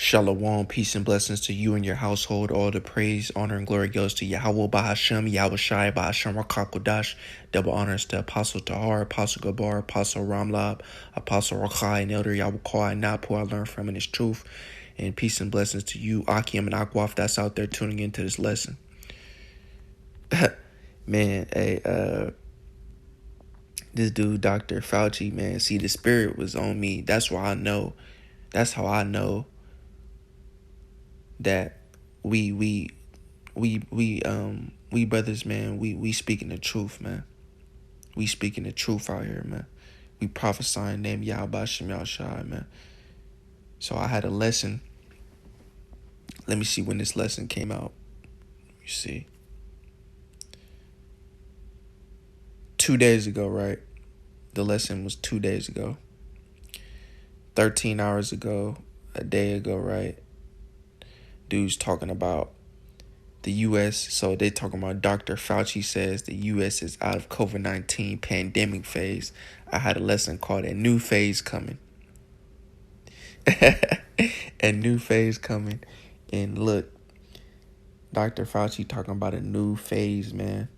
Shalom, peace and blessings to you and your household. All the praise, honor, and glory goes to Yahweh Bahashem, Yahweh Shai Bahashem Rakakodash. Double honors to Apostle Tahar, Apostle Gabar, Apostle Ramlab, Apostle Rakhai, and Elder Yahweh Kawhi Napu. I learned from in his truth. And peace and blessings to you, Akim and Akwaf, that's out there tuning into this lesson. Man, this dude, Dr. Fauci, man, see, the spirit was on me. That's why I know. That's how I know that we brothers, man, we speaking the truth, man. We speaking the truth out here, man. We prophesying name Yahweh Shem Yahshai, man. So I had a lesson. Let me see when this lesson came out. You see. 2 days ago, right? The lesson was 2 days ago. 13 hours ago, a day ago, right? Dude's talking about the U.S. So they talking about Dr. Fauci says the U.S. is out of COVID-19 pandemic phase. I had a lesson called A New Phase Coming. A new phase coming. And look, Dr. Fauci talking about a new phase, man.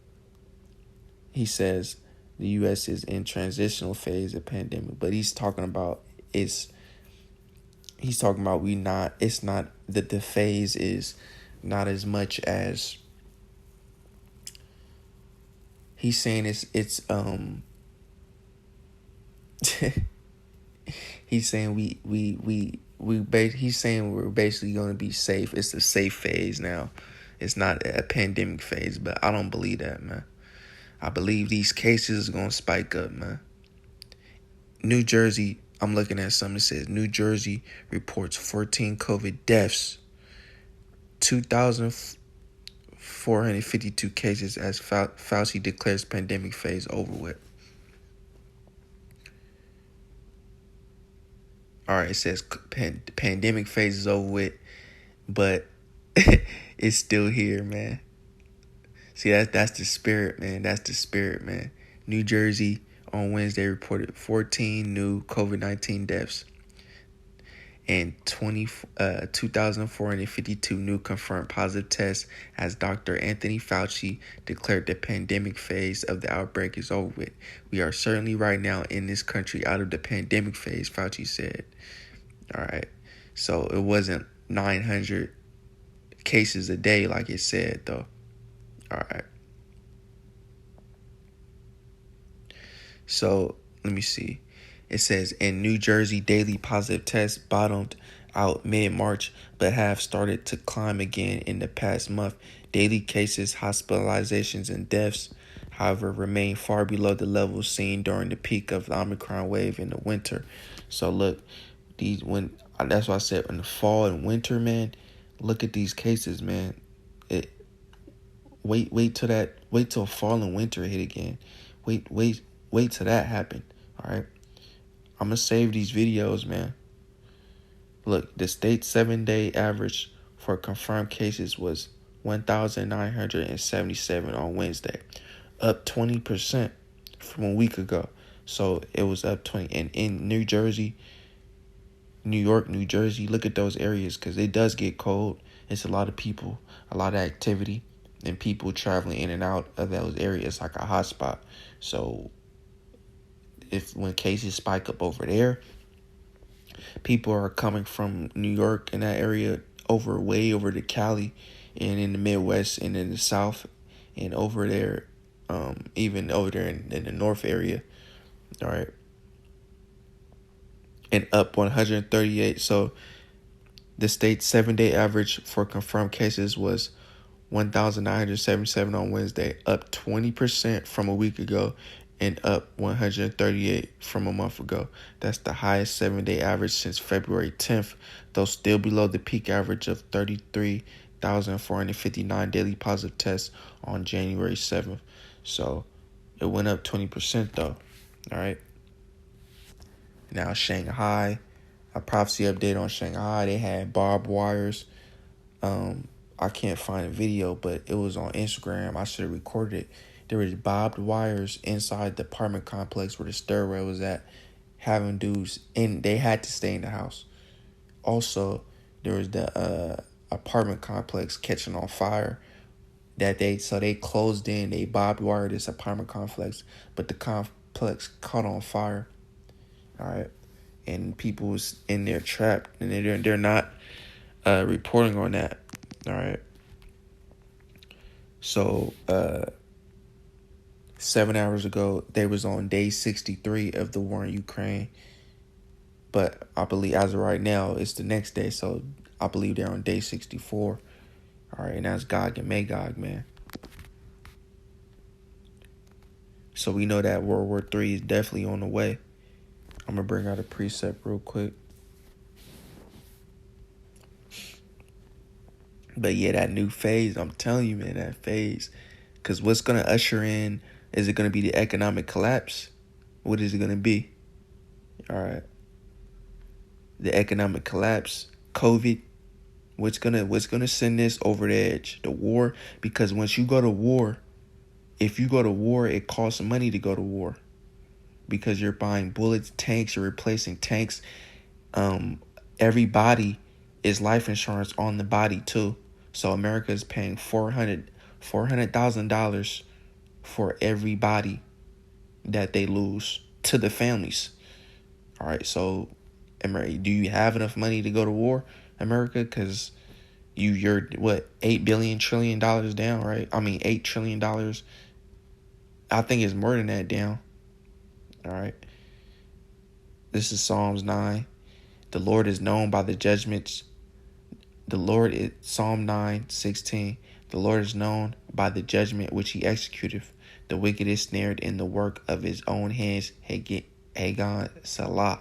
He says the U.S. is in transitional phase of pandemic, but he's talking about it's not that the phase is not as much as he's saying it's he's saying he's saying we're basically going to be safe. It's the safe phase now. It's not a pandemic phase, but I don't believe that, man. I believe these cases are going to spike up, man. New Jersey, I'm looking at something that says New Jersey reports 14 COVID deaths, 2,452 cases as Fauci declares pandemic phase over with. All right, it says pandemic phase is over with, but it's still here, man. See, that's the spirit, man. That's the spirit, man. New Jersey on Wednesday reported 14 new COVID-19 deaths and 2,452 new confirmed positive tests as Dr. Anthony Fauci declared the pandemic phase of the outbreak is over with. We are certainly right now in this country out of the pandemic phase, Fauci said. All right. So it wasn't 900 cases a day like it said, though. All right. So let me see. It says in New Jersey, daily positive tests bottomed out mid-March, but have started to climb again in the past month. Daily cases, hospitalizations, and deaths, however, remain far below the levels seen during the peak of the Omicron wave in the winter. So look, that's why I said in the fall and winter, man, look at these cases, man. Wait till fall and winter hit again. Wait till that happen. All right. I'm going to save these videos, man. Look, the state's 7-day average for confirmed cases was 1,977 on Wednesday, up 20% from a week ago. So it was up 20. And in New Jersey, New York, New Jersey, look at those areas because it does get cold. It's a lot of people, a lot of activity, and people traveling in and out of those areas like a hotspot. So when cases spike up over there, people are coming from New York and that area way over to Cali and in the Midwest and in the South and over there, even over there in the North area. All right. And up 138. So the state's 7-day average for confirmed cases was 1,977 on Wednesday, up 20% from a week ago and up 138 from a month ago. That's the highest 7-day average since February 10th, though still below the peak average of 33,459 daily positive tests on January 7th. So it went up 20% though. All right. Now Shanghai, a prophecy update on Shanghai. They had barbed wires. I can't find a video, but it was on Instagram. I should have recorded it. There was barbed wires inside the apartment complex where the stairway was at, having dudes, and they had to stay in the house. Also, there was the apartment complex catching on fire. So they closed in, they barbed wire this apartment complex, but the complex caught on fire. All right, and people was in there trapped, and they're not reporting on that. All right. So 7 hours ago, they was on day 63 of the war in Ukraine. But I believe as of right now, it's the next day. So I believe they're on day 64. All right, and that's Gog and Magog, man. So we know that World War III is definitely on the way. I'm going to bring out a precept real quick. But yeah, that new phase, I'm telling you, man, that phase. Because what's going to usher in, is it going to be the economic collapse? What is it going to be? All right. The economic collapse, COVID. What's gonna send this over the edge? The war. Because once you go to war, if you go to war, it costs money to go to war. Because you're buying bullets, tanks, you're replacing tanks. Every body is life insurance on the body too. So America is paying $400,000 for every body that they lose to the families. All right, so America, do you have enough money to go to war, America? Because you're what, $8 trillion down, right? I mean $8 trillion. I think it's more than that down. All right. This is Psalms 9. The Lord is known by the judgments. Psalm 9:16. The Lord is known by the judgment which he executeth. The wicked is snared in the work of his own hands. Hagan Salah.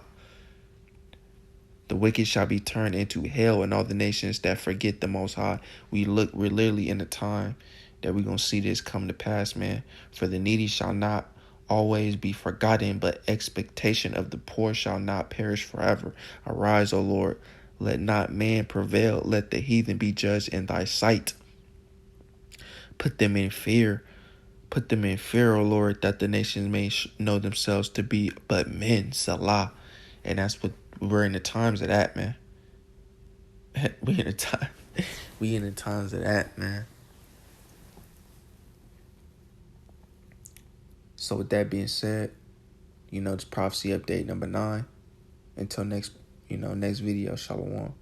The wicked shall be turned into hell, and all the nations that forget the Most High. We're literally in a time that we're going to see this come to pass, man. For the needy shall not always be forgotten, but expectation of the poor shall not perish forever. Arise, O Lord. Let not man prevail. Let the heathen be judged in thy sight. Put them in fear. Put them in fear, O Lord, that the nations may know themselves to be but men. Salah. And that's what we're in the times of that, man. We in the times of that, man. So with that being said, it's prophecy update number 9. Until next video, Shalom.